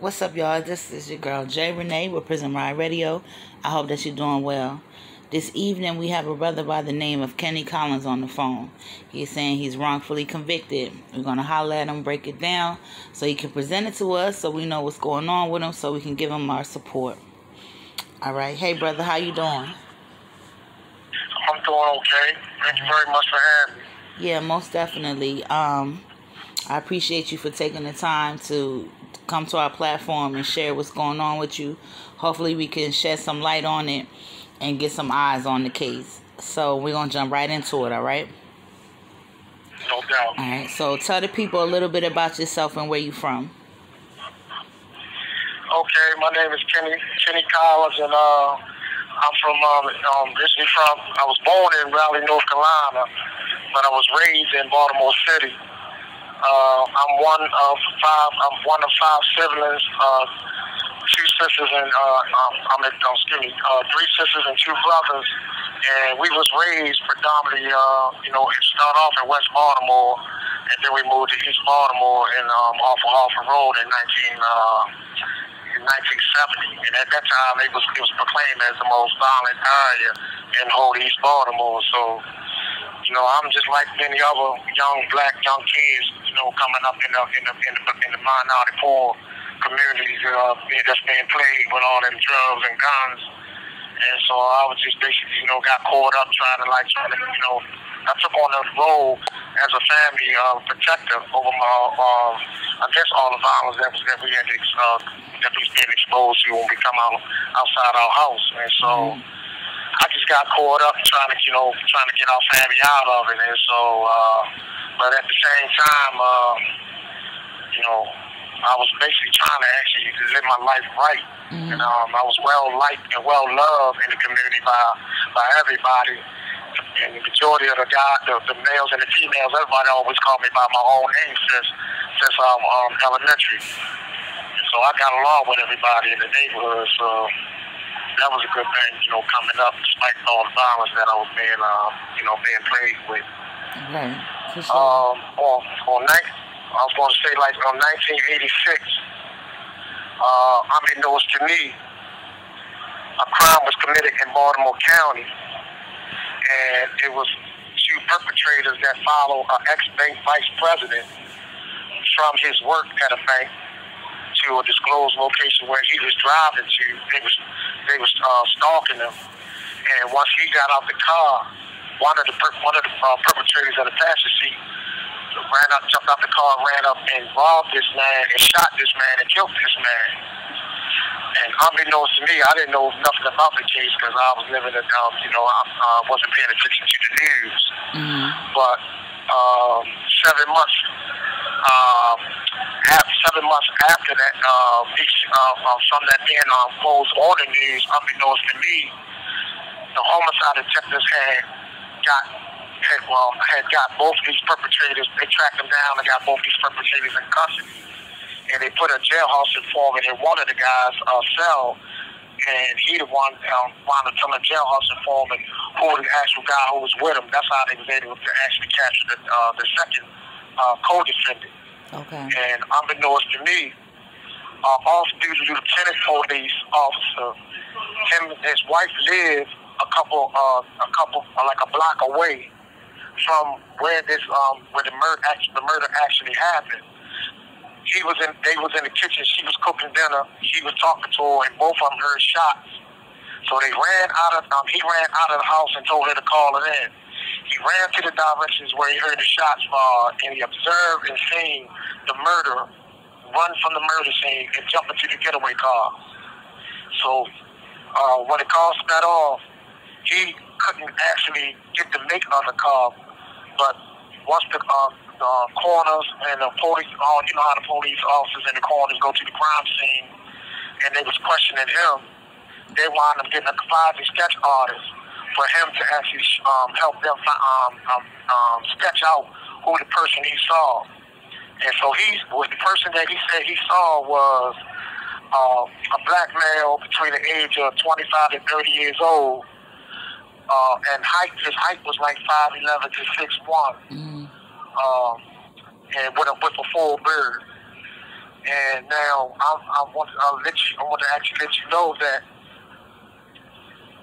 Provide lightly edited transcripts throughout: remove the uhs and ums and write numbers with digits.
What's up, y'all? This is your girl, Jay Rene with Prison Ride Radio. I hope that you're doing well. This evening, we have a brother by the name of Kenny Collins on the phone. He's saying he's wrongfully convicted. We're going to holler at him, break it down, so he can present it to us so we know what's going on with him, so we can give him our support. All right. Hey, brother, how you doing? I'm doing okay. Thank you very much for having me. Yeah, most definitely. I appreciate you for taking the time to come to our platform and share what's going on with you. Hopefully we can shed some light on it and get some eyes on the case. So we're going to jump right into it, all right? No doubt. All right, so tell the people a little bit about yourself and where you from. Okay, my name is Kenny Collins, and I'm from, originally from, I was born in Raleigh, North Carolina, but I was raised in Baltimore City. I'm one of five siblings, two sisters and three sisters and two brothers. And we was raised predominantly, it started off in West Baltimore, and then we moved to East Baltimore and off of Harford Road in 1970. And at that time, it was proclaimed as the most violent area in whole East Baltimore. So, I'm just like many other young kids, coming up in the minority poor communities that's being plagued with all them drugs and guns. And so I was just basically, got caught up trying to, I took on a role as a family protector over against all the violence that we had that we been exposed to when we come outside our house. And so I just got caught up trying to get our family out of it. And so, but at the same time, I was basically trying to actually live my life right. And I was well liked and well loved in the community by everybody. And the majority of the males and the females, everybody always called me by my own name since elementary. And so I got along with everybody in the neighborhood. So that was a good thing, coming up despite all the violence that I was being plagued with. Right. For sure. I was going to say, on 1986, unbeknownst to me, a crime was committed in Baltimore County, and it was two perpetrators that followed an ex-bank vice president from his work at a bank to a disclosed location where he was driving to. They was stalking him, and once he got out the car, one of the perpetrators in the passenger seat jumped out the car, ran up and robbed this man and shot this man and killed this man. And unbeknownst to me, I didn't know nothing about the case because I was living in, I wasn't paying attention to the news. But 7 months after that, from that being posed on the news, unbeknownst to me, the homicide detectives had got both these perpetrators. They tracked them down and got both these perpetrators in custody. And they put a jailhouse informant in one of the guys' cell, and he the one wound up telling the jailhouse informant who was the actual guy who was with him. That's how they was able to actually capture the second co-defendant. Okay. And unbeknownst to me, off-duty lieutenant police officer, him and his wife lived a block away from where the murder actually happened. They was in the kitchen. She was cooking dinner. He was talking to her, and both of them heard shots. So he ran out of the house and told her to call it in. He ran to the directions where he heard the shots, and he observed and seen the murderer run from the murder scene and jump into the getaway car. So when the car sped off, he couldn't actually get the make of the car, but once the coroners and the police, you know how the police officers and the coroners go to the crime scene, and they was questioning him, they wound up getting a quasi sketch artist for him to actually help them sketch out who the person he saw. And so the person that he said he saw was a black male between the age of 25 and 30 years old. And his height was like 5'11" to 6'1", and with a full beard. And now I want to actually let you know that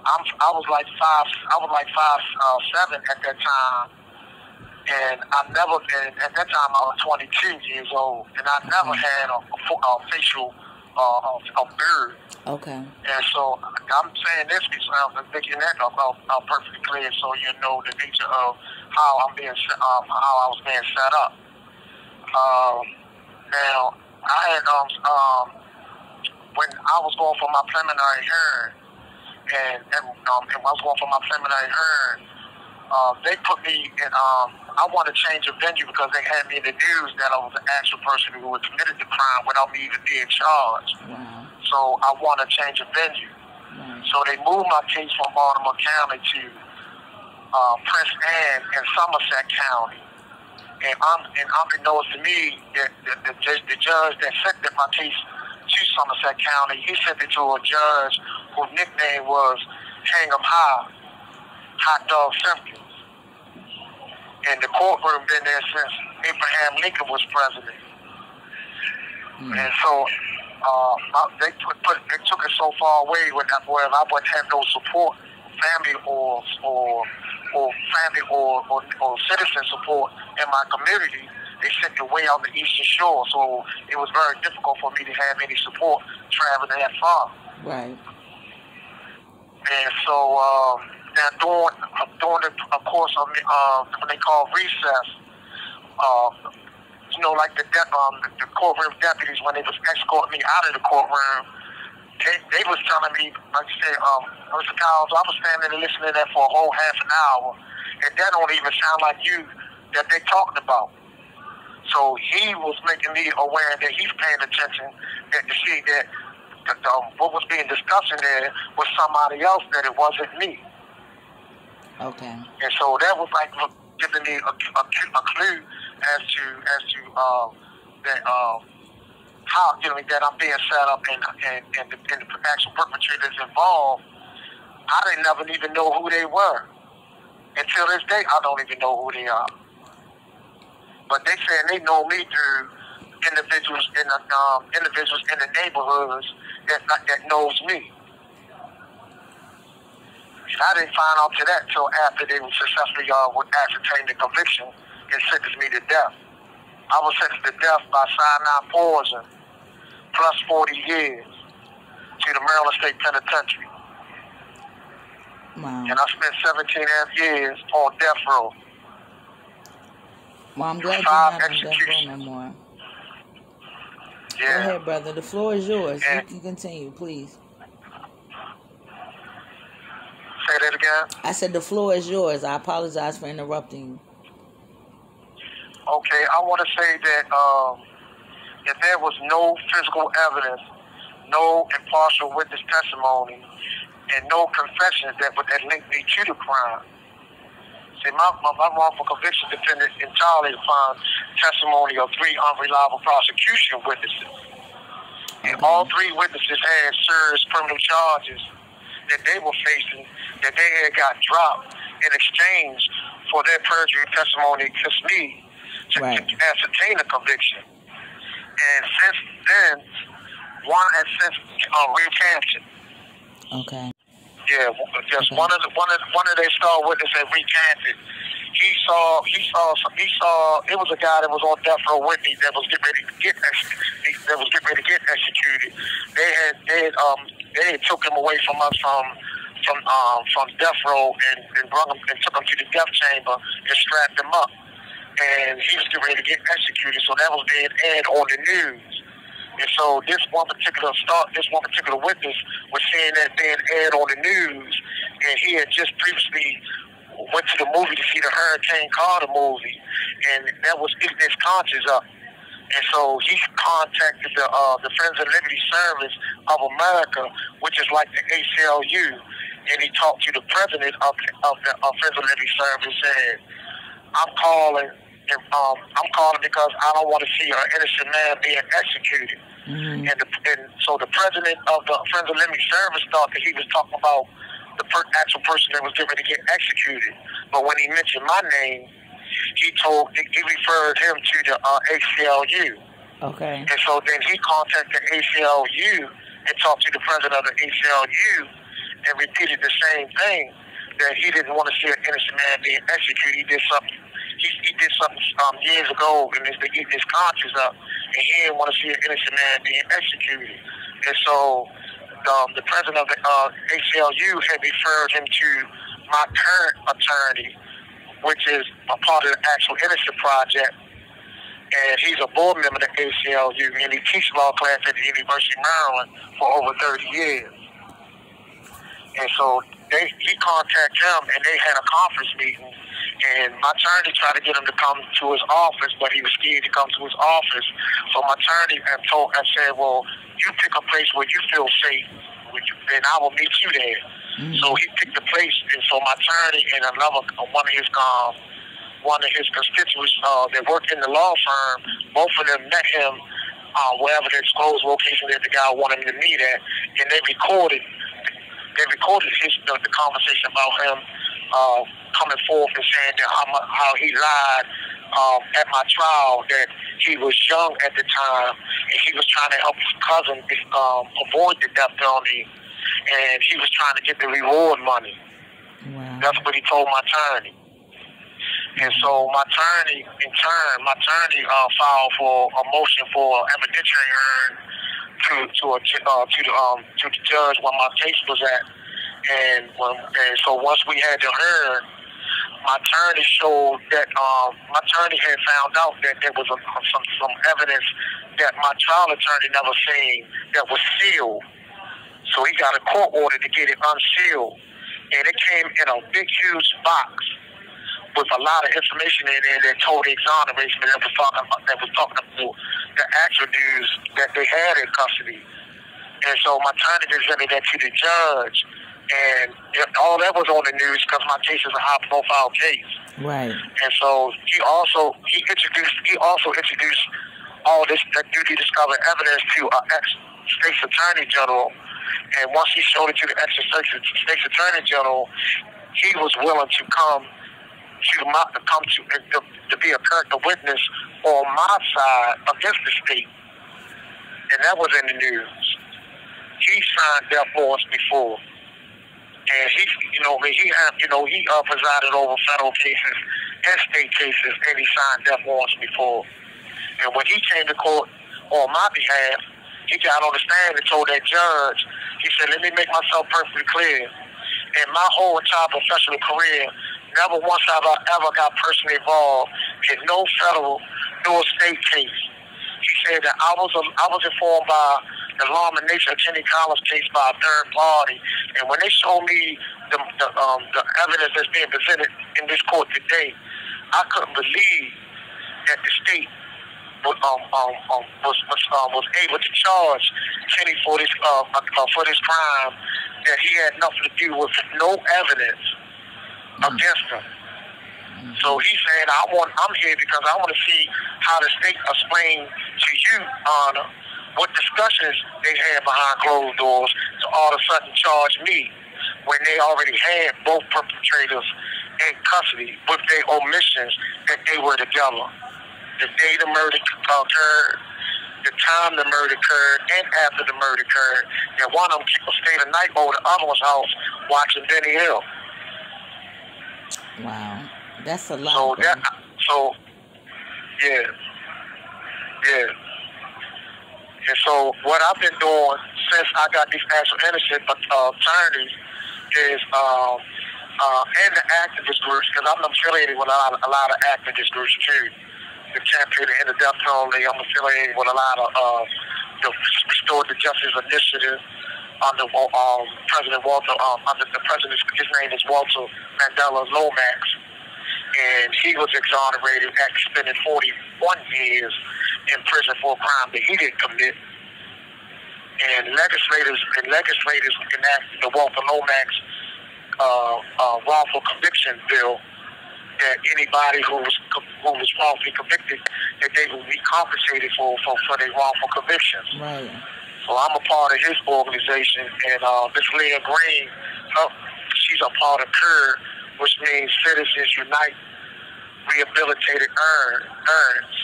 I was like 5'7" at that time, and at that time I was 22 years old, and I never had a facial a beard. Okay. And so I'm saying this because I'm making that perfectly clear, so you know the nature of how I was being set up. Now I had when I was going for my preliminary hearing, and when I was going for my preliminary hearing, they put me in. I wanted to change the venue because they had me in the news that I was the actual person who had committed the crime without me even being charged. Wow. So I want to change the venue. Right. So they moved my case from Baltimore County to Prince Anne in Somerset County. And unbeknownst to me, the judge that sent my case to Somerset County, he sent it to a judge whose nickname was Hang 'em High, Hot Dog Simpkins. And the courtroom been there since Abraham Lincoln was president. And so they took it so far away where I wouldn't have no support, family or citizen support in my community. They sent it way out the Eastern Shore, so it was very difficult for me to have any support traveling that far. Right. And so now during the course of what they call recess, like the courtroom deputies, when they was escorting me out of the courtroom, they was telling me, like I said, Mr. Cowles, I was standing there listening to that for a whole half an hour, and that don't even sound like you that they talking about. So he was making me aware that he's paying attention to see that what was being discussed in there was somebody else, that it wasn't me. Okay. And so that was like giving me a clue as to that how that I'm being set up and the actual perpetrators involved. I didn't never even know who they were. Until this day, I don't even know who they are. But they saying they know me through individuals in the neighborhoods that knows me. I didn't find out to that till after they were successfully would ascertain the conviction and sentenced me to death. I was sentenced to death by cyanide poison plus 40 years to the Maryland State Penitentiary. Wow. And I spent 17.5 years on death row. Well, I'm glad you're not on death row no more. Yeah. Go ahead, brother. The floor is yours. And you can continue, please. Say that again? I said the floor is yours. I apologize for interrupting you. Okay, I want to say that if there was no physical evidence, no impartial witness testimony, and no confessions that link me to the crime. See, my wrongful conviction depended entirely upon testimony of 3 unreliable prosecution witnesses. And all 3 witnesses had serious criminal charges that they were facing, that they had got dropped in exchange for their perjury testimony against me to ascertain a conviction. And since then, one has since recanted. Okay. Yeah, just one of their star witnesses had recanted. He saw. It was a guy that was on death row with me that was getting ready to get executed. They had took him away from us from death row and brought him and took him to the death chamber and strapped him up. And he was getting ready to get executed. So that was being aired on the news. And so this one particular witness was seeing that being aired on the news, and he had just previously went to the movie to see the Hurricane Carter movie, and that was getting his conscience up. And so he contacted the Friends of Liberty Service of America, which is like the ACLU, and he talked to the president of the Friends of Liberty Service, and I'm calling because I don't want to see an innocent man being executed. Mm-hmm. And so the president of the Friends of Liberty Service thought that he was talking about the actual person that was getting ready to get executed. But when he mentioned my name, he referred him to the ACLU. Okay. And so then he contacted ACLU and talked to the president of the ACLU and repeated the same thing, that he didn't want to see an innocent man being executed. He did something. He did something years ago, and they get his conscience up, and he didn't want to see an innocent man being executed. And so the president of the ACLU had referred him to my current attorney, which is a part of the Actual Innocent Project. And he's a board member of the ACLU, and he teaches law class at the University of Maryland for over 30 years. And so he contacted him, and they had a conference meeting. And my attorney tried to get him to come to his office, but he was scared to come to his office. So my attorney said, well, you pick a place where you feel safe, and I will meet you there. Mm-hmm. So he picked a place, and so my attorney and one of his constituents that worked in the law firm, both of them met him wherever the disclosed location that the guy wanted him to meet at, and they recorded the conversation about him coming forth and saying that how he lied at my trial, that he was young at the time and he was trying to help his cousin avoid the death penalty, and he was trying to get the reward money. Wow. That's what he told my attorney. And so my attorney filed for a motion for evidentiary hearing to the judge where my case was at, and so once we had the hearing, my attorney showed that my attorney had found out that there was some evidence that my trial attorney never seen that was sealed. So he got a court order to get it unsealed, and it came in a big, huge box with a lot of information in there that told the exoneration that was talking about the actual dues that they had in custody. And so my attorney presented that to the judge, and all that was on the news because my case is a high-profile case. Right. And so he also introduced all this newly discovered evidence to an ex-state's attorney general. And once he showed it to the ex-state's attorney general, he was willing to come to be a character witness on my side against the state, and that was in the news. He signed death warrants before, and he presided over federal cases and state cases, and he signed death warrants before. And when he came to court on my behalf, he got on the stand and told that judge, he said, "Let me make myself perfectly clear. In my whole entire professional career, never once have I ever got personally involved in no federal nor state case." He said that I was informed by the alarming nature of Kenny Collins' case by a third party, and when they showed me the evidence that's being presented in this court today, I couldn't believe that the state was able to charge Kenny for this crime that he had nothing to do with, no evidence against him. So he's saying, I'm here because I want to see how the state explain to you, Honor, what discussions they had behind closed doors to all of a sudden charge me when they already had both perpetrators in custody with their omissions that they were together. The day the murder occurred, the time the murder occurred, and after the murder occurred. And one of them stayed a night over the other one's house watching Benny Hill. Wow, that's a lot. And so what I've been doing since I got these actual innocent attorneys is, and the activist groups, because I'm affiliated with a lot of activist groups too. The Champion and the Death Penalty. I'm affiliated with a lot of the Restore the Justice Initiative under President Walter. Under the president, his name is Walter Mandela Lomax, and he was exonerated after spending 41 years in prison for a crime that he didn't commit. And legislators enacted the Walter Lomax wrongful conviction bill, that anybody who was wrongfully convicted, that they would be compensated for their wrongful convictions. Right. So I'm a part of his organization, and Miss Leah Green, she's a part of CUR, which means Citizens Unite Rehabilitated Earns.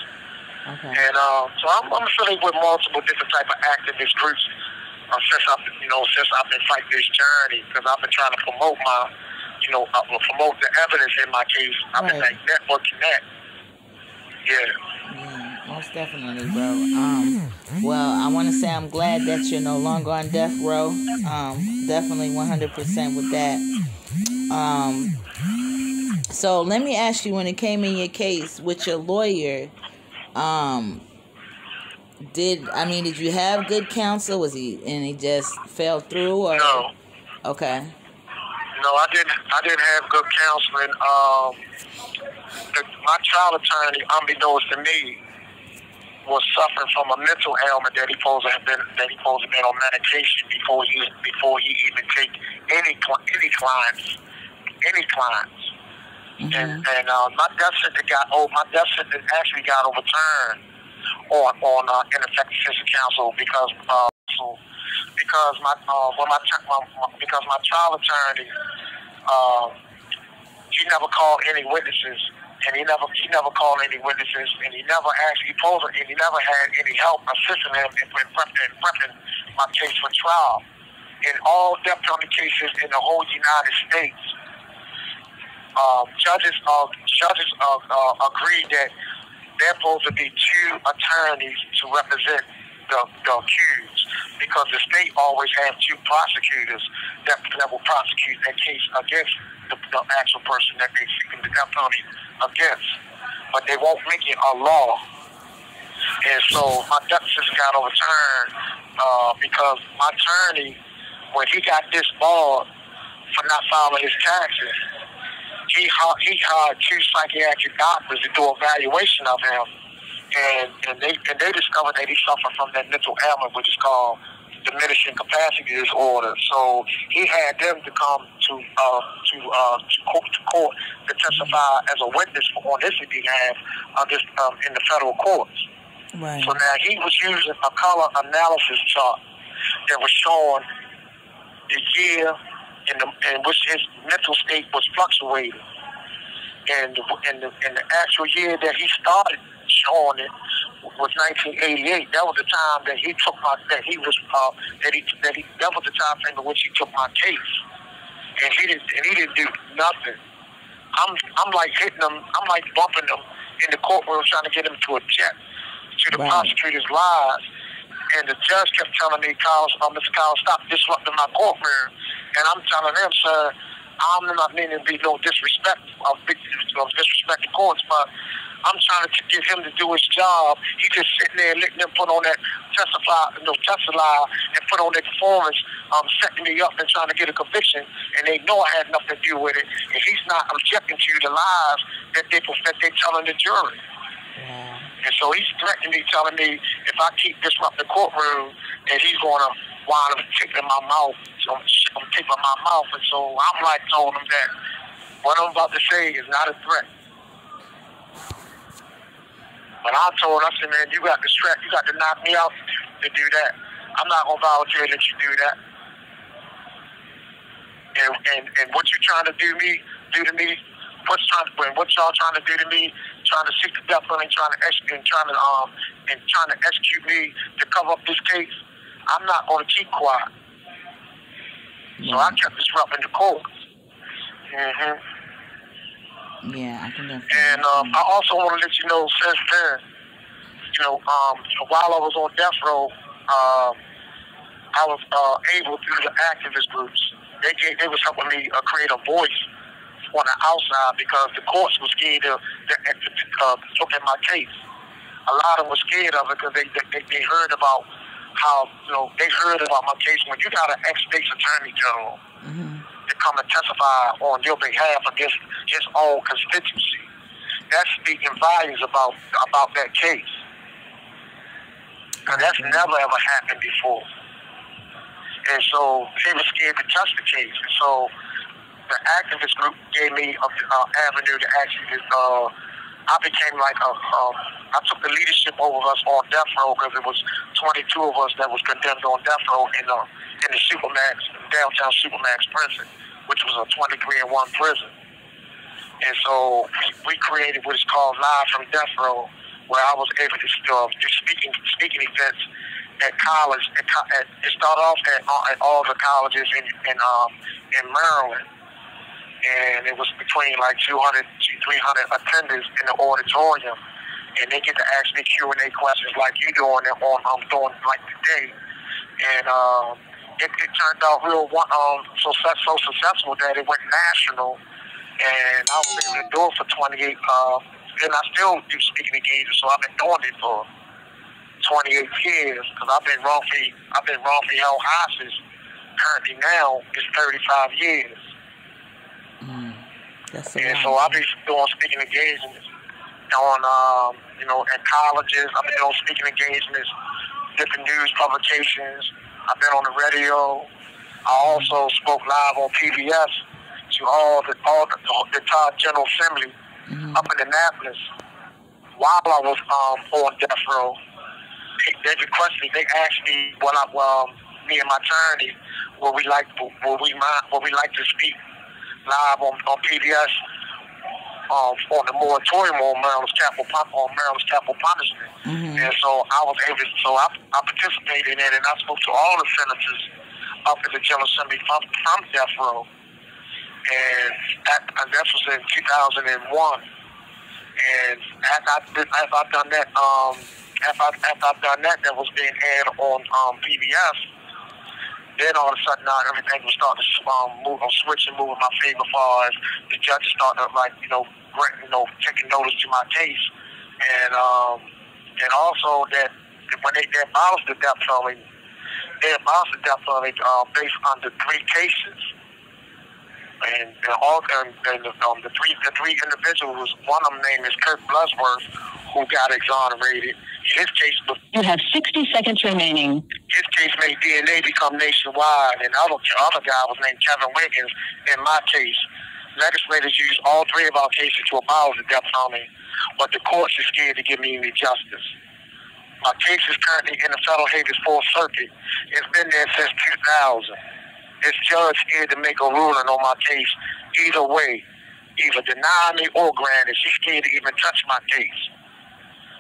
Okay. And so I'm affiliated with multiple different type of activist groups since I've been fighting this journey, because I've been trying to promote promote the evidence in my case. I've been like networking that. Yeah, most definitely, bro. Well, I want to say I'm glad that you're no longer on death row. Definitely 100% with that. So let me ask you, when it came in your case with your lawyer, did you have good counsel? Was he just fell through, or? No. Okay. No, I didn't have good counseling. My trial attorney, unbeknownst to me, was suffering from a mental ailment that he supposed to have been on medication before he even take any clients. Mm-hmm. And my death sentence actually got overturned on ineffective assistance counsel because my trial attorney, he never called any witnesses, and he never called any witnesses, and he never had any help assisting him in prepping my case for trial. In all death penalty cases in the whole United States, judges agreed that there's supposed to be two attorneys to represent the accused, because the state always has two prosecutors that will prosecute that case against the actual person that they're seeking the death penalty against, but they won't make it a law. And so my death sentence got overturned because my attorney, when he got disbarred for not filing his taxes, he hired two psychiatric doctors to do an evaluation of him, and they discovered that he suffered from that mental ailment, which is called diminishing capacity disorder. So he had them to come to court to testify as a witness on his behalf in the federal courts. Right. So now he was using a color analysis chart that was showing the year in which his mental state was fluctuating, and the actual year that he started showing it was 1988. That was the time that he took that was the time frame in which he took my case, and he didn't do nothing. I'm like hitting him, I'm like bumping him in the courtroom, trying to get him to object to the prosecutor's lies. And the judge kept telling me, Mr. Kyle, stop disrupting my courtroom. And I'm telling him, sir, I'm not meaning to be no disrespect the courts, but I'm trying to get him to do his job. He just sitting there letting them put on that testify and put on their performance, setting me up and trying to get a conviction, and they know I had nothing to do with it. And he's not objecting to the lies that they're telling the jury. Wow. And so he's threatening me, telling me if I keep disrupting the courtroom, that he's going to wind up taking my mouth. So I'm taping my mouth. And so I'm like told him that what I'm about to say is not a threat. But I said, man, you got to knock me out to do that. I'm not going to volunteer that you do that. And what you trying to do to me, what y'all trying to do to me, trying to seek the death penalty, trying to execute me to cover up this case, I'm not going to keep quiet. So I kept disrupting the court. Mm-hmm. Yeah, I can definitely. And I also want to let you know, since then, while I was on death row, I was able, through the activist groups, they was helping me create a voice on the outside, because the courts were scared to look at my case. A lot of them were scared of it because they heard about how, they heard about my case. When you got an ex-state's attorney general to come and testify on your behalf against his own constituency, that's speaking volumes about that case. And that's never ever happened before. And so they were scared to touch the case. And so the activist group gave me an avenue to actually, I became like I took the leadership over us on death row, because it was 22 of us that was condemned on death row in the downtown Supermax prison, which was a 23-in-1 prison. And so we created what is called Live from Death Row, where I was able to do speaking events at college. It started off at all the colleges in Maryland, and it was between like 200 to 300 attendants in the auditorium, and they get to ask me Q&A questions like you doing it on doing like today, and it turned out so successful that it went national, and I was able to do it for 28. And I still do speaking engagements, so I've been doing it for 28 years because I've been wrongfully held hostage. Currently now is 35 years. That's and so I've been doing speaking engagements on at colleges. I've been doing speaking engagements, different news publications. I've been on the radio. I also spoke live on PBS to all the entire General Assembly up in Annapolis while I was on death row. They requested, they asked me me and my attorney, would we like to speak live on PBS on the moratorium on Maryland's capital punishment. And so I was able to, I participated in it, and I spoke to all the senators up in the General Assembly from death row. And that was in 2001. And after I've done that, that was being aired on PBS. Then all of a sudden, now everything was starting to switch and move in my favor. As far as the judges started, taking notice to my case, and also that when they abolished the death penalty, based on the 3 cases. And the three individuals, one of them named is Kirk Bloodworth, who got exonerated. His case was... You have 60 seconds remaining. His case made DNA become nationwide, and the other guy was named Kevin Wiggins. In my case, legislators used all 3 of our cases to abolish the death penalty, but the courts are scared to give me any justice. My case is currently in the federal habeas 4th Circuit. It's been there since 2000. This judge scared to make a ruling on my case either way, either deny me or grant it. She's scared to even touch my case.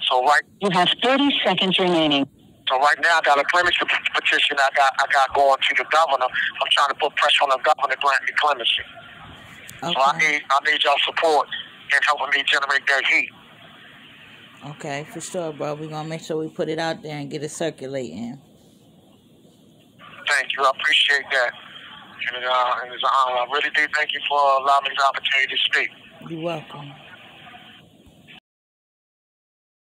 So you have 30 seconds remaining. So right now I got a clemency petition I got going to the governor. I'm trying to put pressure on the governor to grant me clemency. Okay. So I need y'all support in helping me generate that heat. Okay, for sure, bro. We're gonna make sure we put it out there and get it circulating. Thank you. I appreciate that. And it's an honor. I really do thank you for allowing me the opportunity to speak. You're welcome.